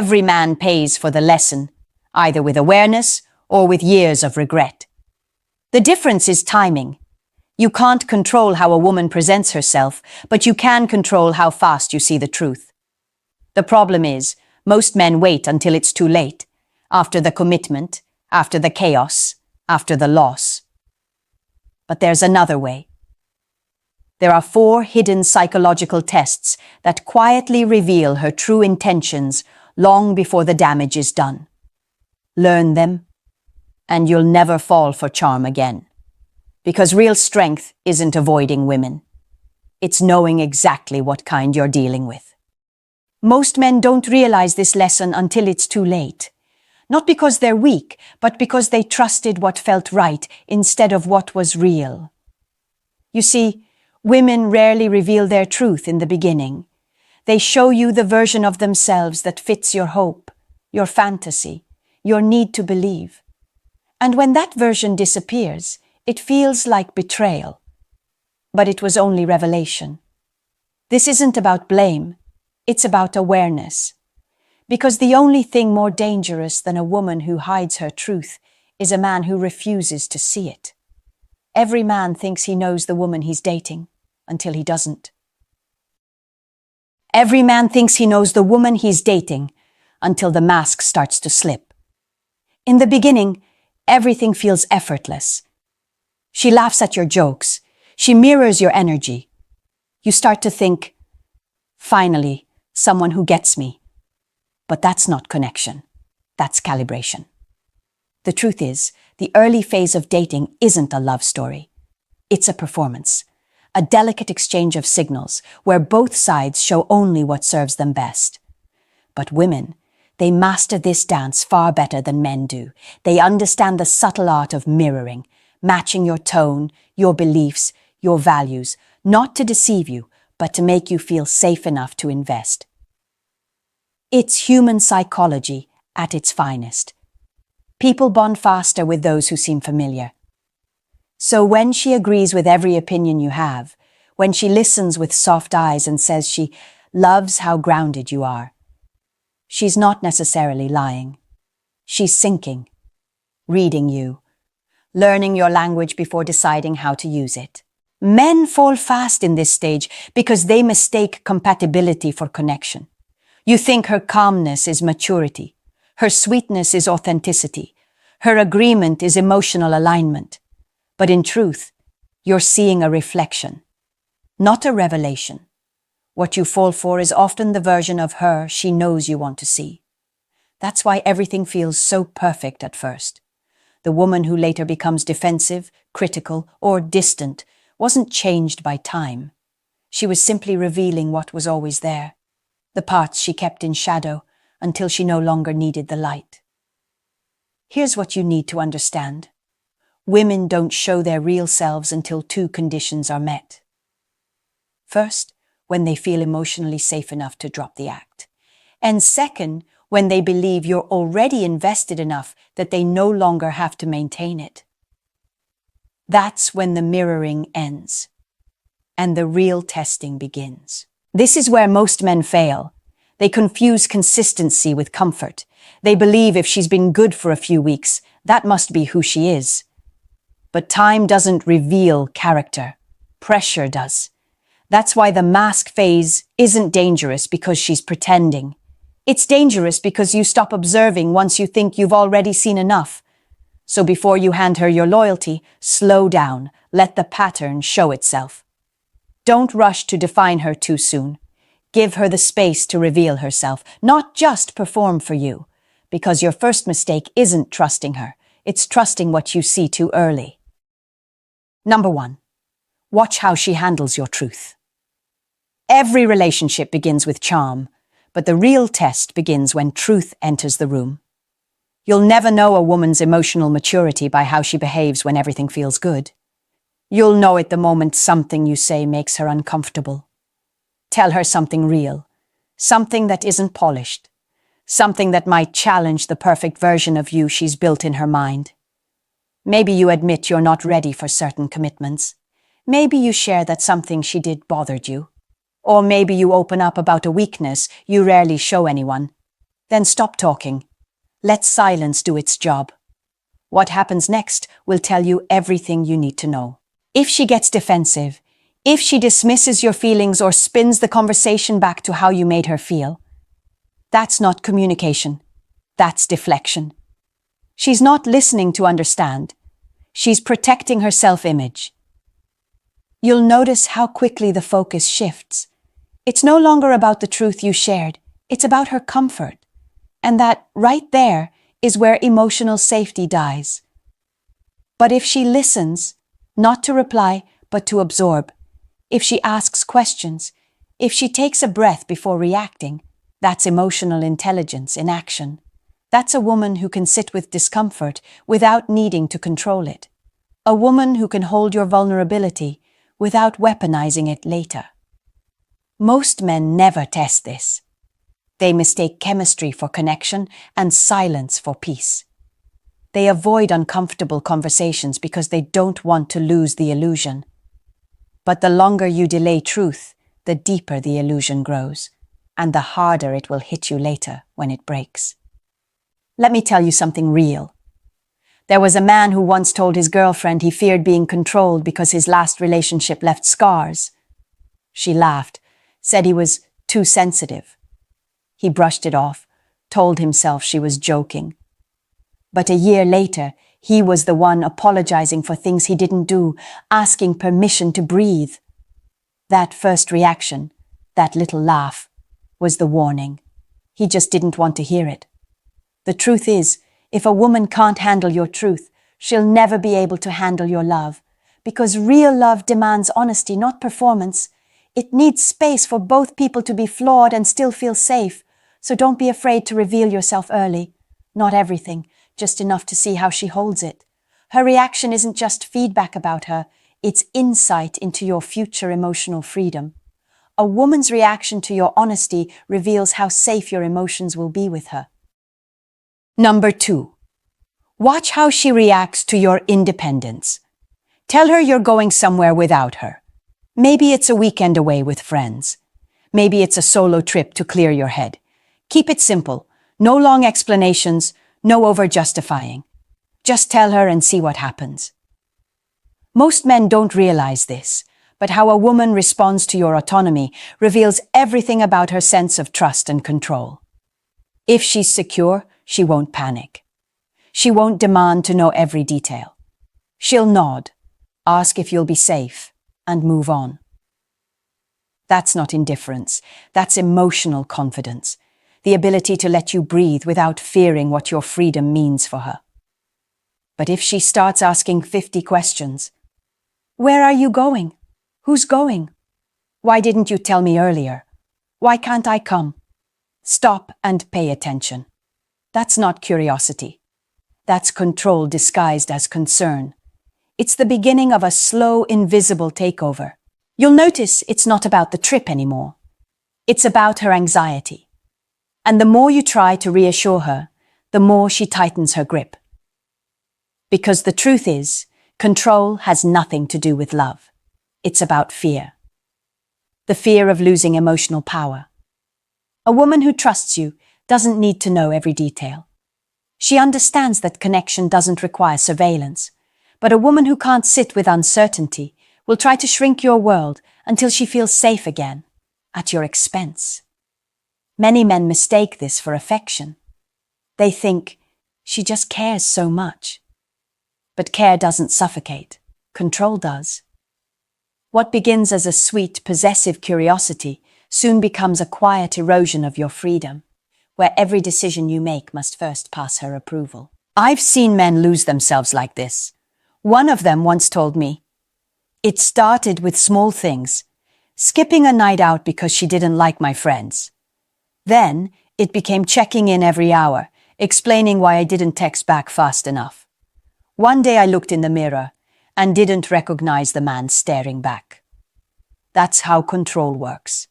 Every man pays for the lesson, either with awareness or with years of regret. The difference is timing. You can't control how a woman presents herself, but you can control how fast you see the truth. The problem is, most men wait until it's too late, after the commitment, after the chaos, after the loss. But there's another way. There are 4 hidden psychological tests that quietly reveal her true intentions long before the damage is done. Learn them, and you'll never fall for charm again. Because real strength isn't avoiding women. It's knowing exactly what kind you're dealing with. Most men don't realize this lesson until it's too late. Not because they're weak, but because they trusted what felt right instead of what was real. You see, women rarely reveal their truth in the beginning. They show you the version of themselves that fits your hope, your fantasy, your need to believe. And when that version disappears, it feels like betrayal. But it was only revelation. This isn't about blame, it's about awareness. Because the only thing more dangerous than a woman who hides her truth is a man who refuses to see it. Every man thinks he knows the woman he's dating, until he doesn't. Every man thinks he knows the woman he's dating, until the mask starts to slip. In the beginning, everything feels effortless. She laughs at your jokes. She mirrors your energy. You start to think, finally, someone who gets me. But that's not connection. That's calibration. The truth is, the early phase of dating isn't a love story. It's a performance, a delicate exchange of signals where both sides show only what serves them best. But women, they master this dance far better than men do. They understand the subtle art of mirroring, matching your tone, your beliefs, your values, not to deceive you, but to make you feel safe enough to invest. It's human psychology at its finest. People bond faster with those who seem familiar. So when she agrees with every opinion you have, when she listens with soft eyes and says she loves how grounded you are, she's not necessarily lying. She's syncing, reading you, learning your language before deciding how to use it. Men fall fast in this stage because they mistake compatibility for connection. You think her calmness is maturity, her sweetness is authenticity, her agreement is emotional alignment. But in truth, you're seeing a reflection, not a revelation. What you fall for is often the version of her she knows you want to see. That's why everything feels so perfect at first. The woman who later becomes defensive, critical, or distant wasn't changed by time. She was simply revealing what was always there, the parts she kept in shadow until she no longer needed the light. Here's what you need to understand. Women don't show their real selves until 2 conditions are met. First, when they feel emotionally safe enough to drop the act. And second, when they believe you're already invested enough that they no longer have to maintain it. That's when the mirroring ends, and the real testing begins. This is where most men fail. They confuse consistency with comfort. They believe if she's been good for a few weeks, that must be who she is. But time doesn't reveal character. Pressure does. That's why the mask phase isn't dangerous because she's pretending. It's dangerous because you stop observing once you think you've already seen enough. So before you hand her your loyalty, slow down, let the pattern show itself. Don't rush to define her too soon. Give her the space to reveal herself, not just perform for you. Because your first mistake isn't trusting her, it's trusting what you see too early. Number 1, watch how she handles your truth. Every relationship begins with charm, but the real test begins when truth enters the room. You'll never know a woman's emotional maturity by how she behaves when everything feels good. You'll know it the moment something you say makes her uncomfortable. Tell her something real, something that isn't polished, something that might challenge the perfect version of you she's built in her mind. Maybe you admit you're not ready for certain commitments. Maybe you share that something she did bothered you. Or maybe you open up about a weakness you rarely show anyone. Then stop talking. Let silence do its job. What happens next will tell you everything you need to know. If she gets defensive, if she dismisses your feelings or spins the conversation back to how you made her feel, that's not communication. That's deflection. She's not listening to understand. She's protecting her self-image. You'll notice how quickly the focus shifts. It's no longer about the truth you shared. It's about her comfort. And that, right there, is where emotional safety dies. But if she listens, not to reply, but to absorb, if she asks questions, if she takes a breath before reacting, that's emotional intelligence in action. That's a woman who can sit with discomfort without needing to control it. A woman who can hold your vulnerability without weaponizing it later. Most men never test this. They mistake chemistry for connection and silence for peace. They avoid uncomfortable conversations because they don't want to lose the illusion. But the longer you delay truth, the deeper the illusion grows, and the harder it will hit you later when it breaks. Let me tell you something real. There was a man who once told his girlfriend he feared being controlled because his last relationship left scars. She laughed, said he was too sensitive. He brushed it off, told himself she was joking. But a year later, he was the one apologizing for things he didn't do, asking permission to breathe. That first reaction, that little laugh, was the warning. He just didn't want to hear it. The truth is, if a woman can't handle your truth, she'll never be able to handle your love. Because real love demands honesty, not performance. It needs space for both people to be flawed and still feel safe. So don't be afraid to reveal yourself early. Not everything, just enough to see how she holds it. Her reaction isn't just feedback about her, it's insight into your future emotional freedom. A woman's reaction to your honesty reveals how safe your emotions will be with her. Number 2. Watch how she reacts to your independence. Tell her you're going somewhere without her. Maybe it's a weekend away with friends. Maybe it's a solo trip to clear your head. Keep it simple. No long explanations, no over-justifying. Just tell her and see what happens. Most men don't realize this, but how a woman responds to your autonomy reveals everything about her sense of trust and control. If she's secure, she won't panic. She won't demand to know every detail. She'll nod, ask if you'll be safe, and move on. That's not indifference. That's emotional confidence. The ability to let you breathe without fearing what your freedom means for her. But if she starts asking 50 questions, where are you going? Who's going? Why didn't you tell me earlier? Why can't I come? Stop and pay attention. That's not curiosity. That's control disguised as concern. It's the beginning of a slow, invisible takeover. You'll notice it's not about the trip anymore. It's about her anxiety. And the more you try to reassure her, the more she tightens her grip. Because the truth is, control has nothing to do with love. It's about fear. The fear of losing emotional power. A woman who trusts you doesn't need to know every detail. She understands that connection doesn't require surveillance. But a woman who can't sit with uncertainty will try to shrink your world until she feels safe again, at your expense. Many men mistake this for affection. They think, she just cares so much. But care doesn't suffocate. Control does. What begins as a sweet, possessive curiosity soon becomes a quiet erosion of your freedom, where every decision you make must first pass her approval. I've seen men lose themselves like this. One of them once told me, it started with small things, skipping a night out because she didn't like my friends. Then it became checking in every hour, explaining why I didn't text back fast enough. One day I looked in the mirror and didn't recognize the man staring back. That's how control works.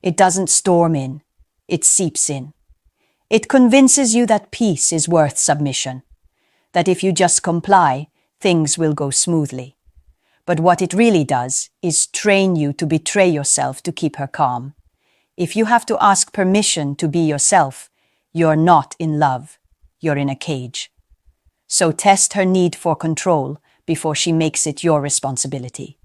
It doesn't storm in, it seeps in. It convinces you that peace is worth submission, that if you just comply, things will go smoothly. But what it really does is train you to betray yourself to keep her calm. If you have to ask permission to be yourself, You're not in love. You're in a cage. So test her need for control before she makes it your responsibility.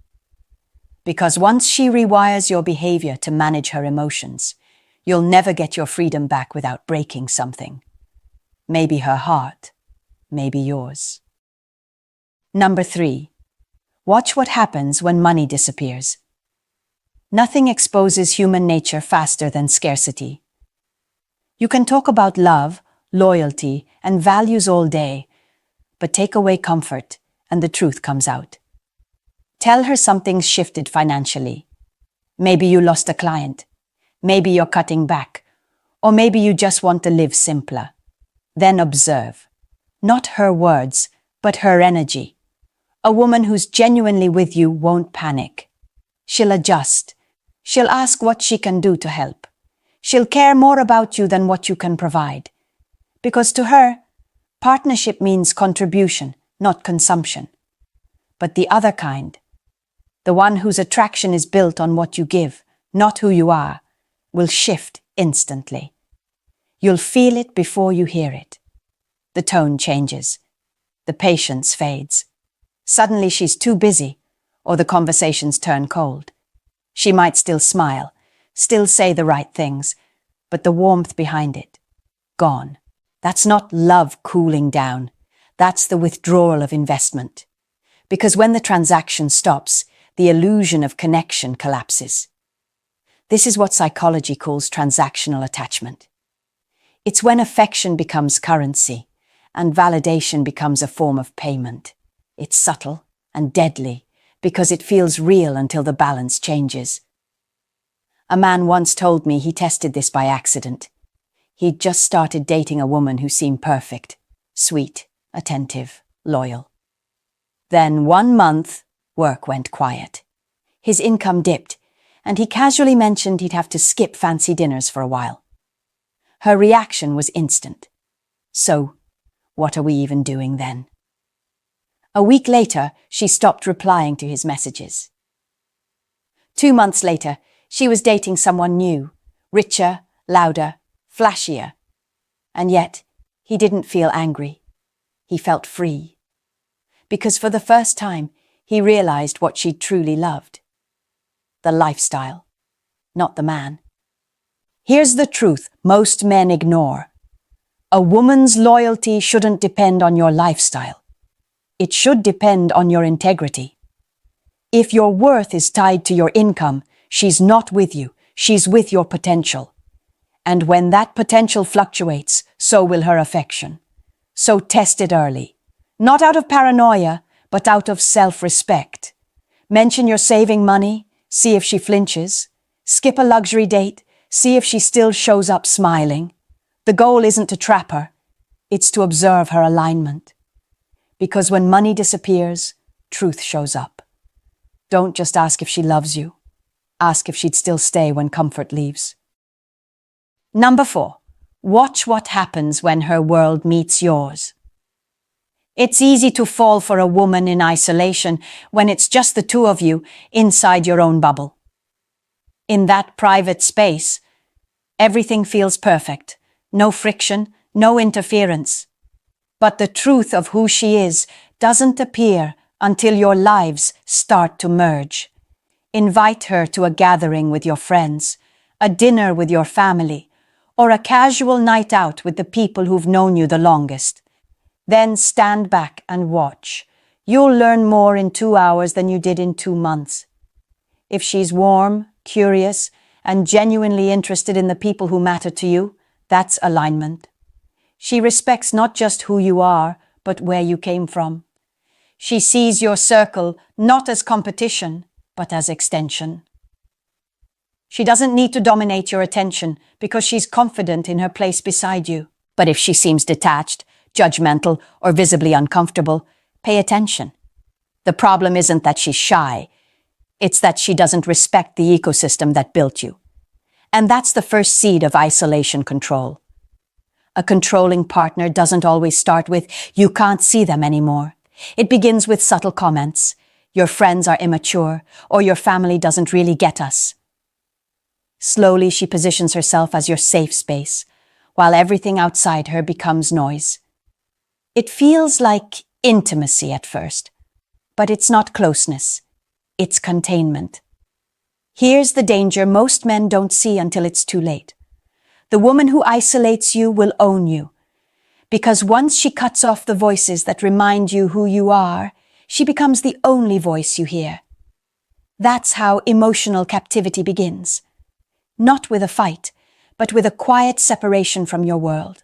Because once she rewires your behavior to manage her emotions, you'll never get your freedom back without breaking something. Maybe her heart, maybe yours. Number 3. Watch what happens when money disappears. Nothing exposes human nature faster than scarcity. You can talk about love, loyalty, and values all day, but take away comfort and the truth comes out. Tell her something's shifted financially. Maybe you lost a client. Maybe you're cutting back. Or maybe you just want to live simpler. Then observe. Not her words, but her energy. A woman who's genuinely with you won't panic. She'll adjust. She'll ask what she can do to help. She'll care more about you than what you can provide. Because to her, partnership means contribution, not consumption. But the other kind, the one whose attraction is built on what you give, not who you are, will shift instantly. You'll feel it before you hear it. The tone changes. The patience fades. Suddenly she's too busy, or the conversations turn cold. She might still smile, still say the right things, but the warmth behind it, gone. That's not love cooling down. That's the withdrawal of investment. Because when the transaction stops, the illusion of connection collapses. This is what psychology calls transactional attachment. It's when affection becomes currency and validation becomes a form of payment. It's subtle and deadly because it feels real until the balance changes. A man once told me he tested this by accident. He'd just started dating a woman who seemed perfect, sweet, attentive, loyal. Then 1 month, work went quiet. His income dipped, and he casually mentioned he'd have to skip fancy dinners for a while. Her reaction was instant. So, what are we even doing then? A week later, she stopped replying to his messages. 2 months later, she was dating someone new, richer, louder, flashier. And yet, he didn't feel angry. He felt free. Because for the first time, he realized what she truly loved. The lifestyle, not the man. Here's the truth most men ignore. A woman's loyalty shouldn't depend on your lifestyle. It should depend on your integrity. If your worth is tied to your income, she's not with you, she's with your potential. And when that potential fluctuates, so will her affection. So test it early. Not out of paranoia, but out of self-respect. Mention you're saving money, see if she flinches. Skip a luxury date, see if she still shows up smiling. The goal isn't to trap her, it's to observe her alignment. Because when money disappears, truth shows up. Don't just ask if she loves you. Ask if she'd still stay when comfort leaves. Number 4. Watch what happens when her world meets yours. It's easy to fall for a woman in isolation when it's just the two of you inside your own bubble. In that private space, everything feels perfect. No friction, no interference. But the truth of who she is doesn't appear until your lives start to merge. Invite her to a gathering with your friends, a dinner with your family, or a casual night out with the people who've known you the longest. Then stand back and watch. You'll learn more in 2 hours than you did in 2 months. If she's warm, curious, and genuinely interested in the people who matter to you, that's alignment. She respects not just who you are, but where you came from. She sees your circle not as competition, but as extension. She doesn't need to dominate your attention because she's confident in her place beside you. But if she seems detached, judgmental, or visibly uncomfortable, pay attention. The problem isn't that she's shy. It's that she doesn't respect the ecosystem that built you. And that's the first seed of isolation control. A controlling partner doesn't always start with, "You can't see them anymore." It begins with subtle comments. "Your friends are immature," or "Your family doesn't really get us." Slowly, she positions herself as your safe space, while everything outside her becomes noise. It feels like intimacy at first, but it's not closeness. It's containment. Here's the danger most men don't see until it's too late. The woman who isolates you will own you, because once she cuts off the voices that remind you who you are, she becomes the only voice you hear. That's how emotional captivity begins. Not with a fight, but with a quiet separation from your world.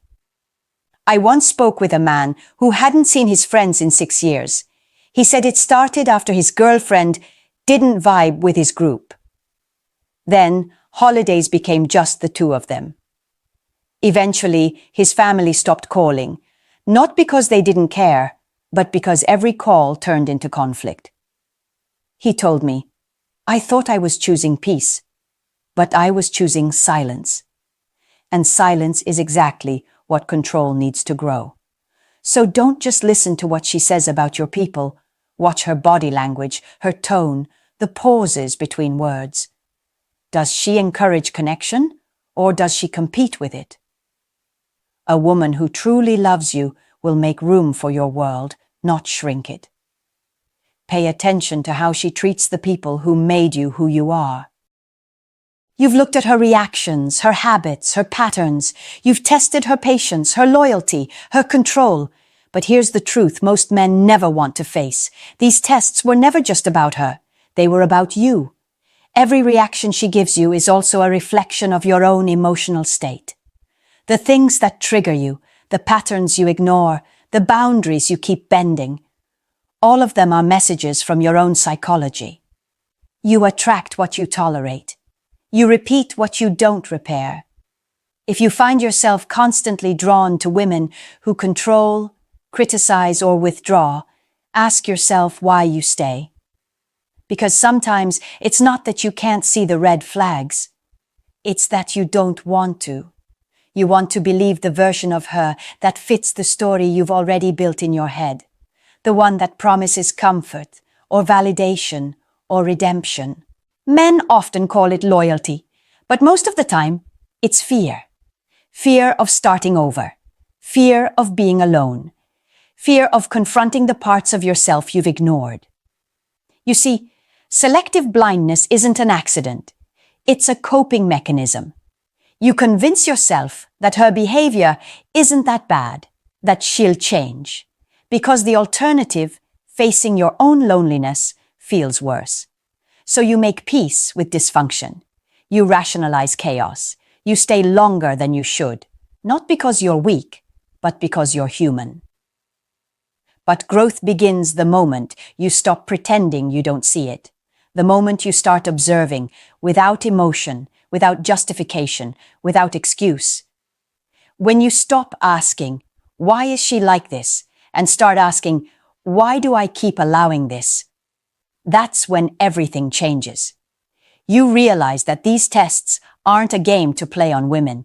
I once spoke with a man who hadn't seen his friends in 6 years. He said it started after his girlfriend didn't vibe with his group. Then, holidays became just the two of them. Eventually, his family stopped calling, not because they didn't care, but because every call turned into conflict. He told me, "I thought I was choosing peace, but I was choosing silence." And silence is exactly what control needs to grow. So don't just listen to what she says about your people. Watch her body language, her tone, the pauses between words. Does she encourage connection, or does she compete with it? A woman who truly loves you will make room for your world, not shrink it. Pay attention to how she treats the people who made you who you are. You've looked at her reactions, her habits, her patterns. You've tested her patience, her loyalty, her control. But here's the truth most men never want to face. These tests were never just about her. They were about you. Every reaction she gives you is also a reflection of your own emotional state. The things that trigger you, the patterns you ignore, the boundaries you keep bending, all of them are messages from your own psychology. You attract what you tolerate. You repeat what you don't repair. If you find yourself constantly drawn to women who control, criticize, or withdraw, ask yourself why you stay. Because sometimes it's not that you can't see the red flags. It's that you don't want to. You want to believe the version of her that fits the story you've already built in your head. The one that promises comfort, or validation, or redemption. Men often call it loyalty, but most of the time, it's fear. Fear of starting over. Fear of being alone. Fear of confronting the parts of yourself you've ignored. You see, selective blindness isn't an accident. It's a coping mechanism. You convince yourself that her behavior isn't that bad, that she'll change, because the alternative, facing your own loneliness, feels worse. So you make peace with dysfunction. You rationalize chaos. You stay longer than you should, not because you're weak, but because you're human. But growth begins the moment you stop pretending you don't see it, the moment you start observing without emotion, without justification, without excuse. When you stop asking, "Why is she like this?" and start asking, "Why do I keep allowing this?" That's when everything changes. You realize that these tests aren't a game to play on women.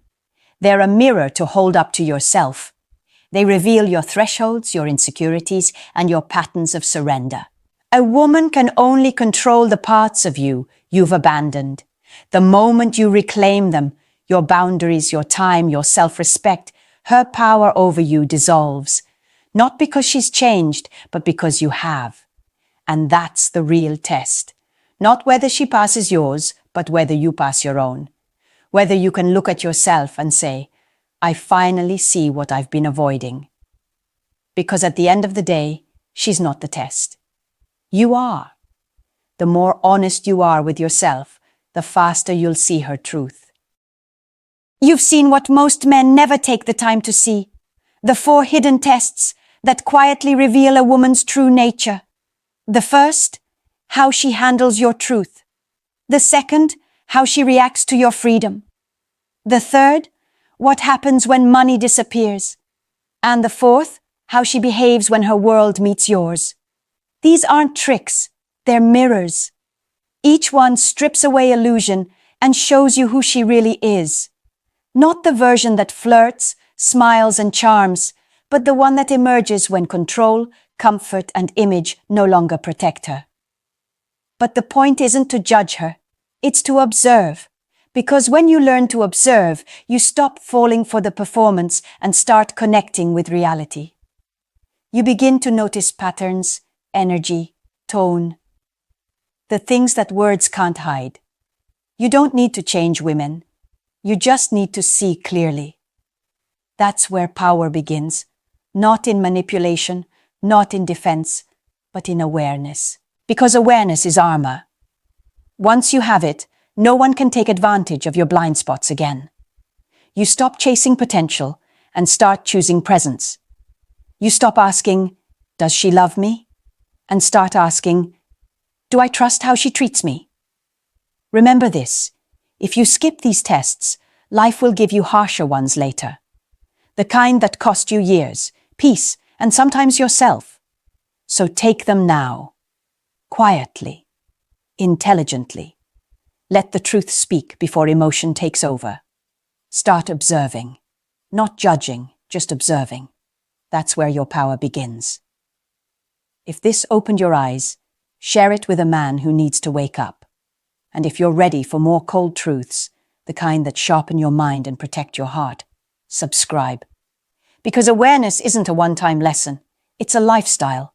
They're a mirror to hold up to yourself. They reveal your thresholds, your insecurities, and your patterns of surrender. A woman can only control the parts of you you've abandoned. The moment you reclaim them, your boundaries, your time, your self-respect, her power over you dissolves. Not because she's changed, but because you have. And that's the real test. Not whether she passes yours, but whether you pass your own. Whether you can look at yourself and say, "I finally see what I've been avoiding." Because at the end of the day, she's not the test. You are. The more honest you are with yourself, the faster you'll see her truth. You've seen what most men never take the time to see. The 4 hidden tests that quietly reveal a woman's true nature. The first, how she handles your truth. The second, how she reacts to your freedom. The third, what happens when money disappears. And the fourth, how she behaves when her world meets yours. These aren't tricks, they're mirrors. Each one strips away illusion and shows you who she really is. Not the version that flirts, smiles, and charms, but the one that emerges when control, comfort, and image no longer protect her. But the point isn't to judge her, it's to observe. Because when you learn to observe, you stop falling for the performance and start connecting with reality. You begin to notice patterns, energy, tone, the things that words can't hide. You don't need to change women. You just need to see clearly. That's where power begins, not in manipulation, not in defense, but in awareness. Because awareness is armor. Once you have it, no one can take advantage of your blind spots again. You stop chasing potential and start choosing presence. You stop asking, does she love me? And start asking, do I trust how she treats me? Remember this, if you skip these tests, life will give you harsher ones later. The kind that cost you years, peace, and sometimes yourself. So take them now. Quietly. Intelligently. Let the truth speak before emotion takes over. Start observing. Not judging, just observing. That's where your power begins. If this opened your eyes, share it with a man who needs to wake up. And if you're ready for more cold truths, the kind that sharpen your mind and protect your heart, subscribe. Because awareness isn't a one-time lesson, it's a lifestyle.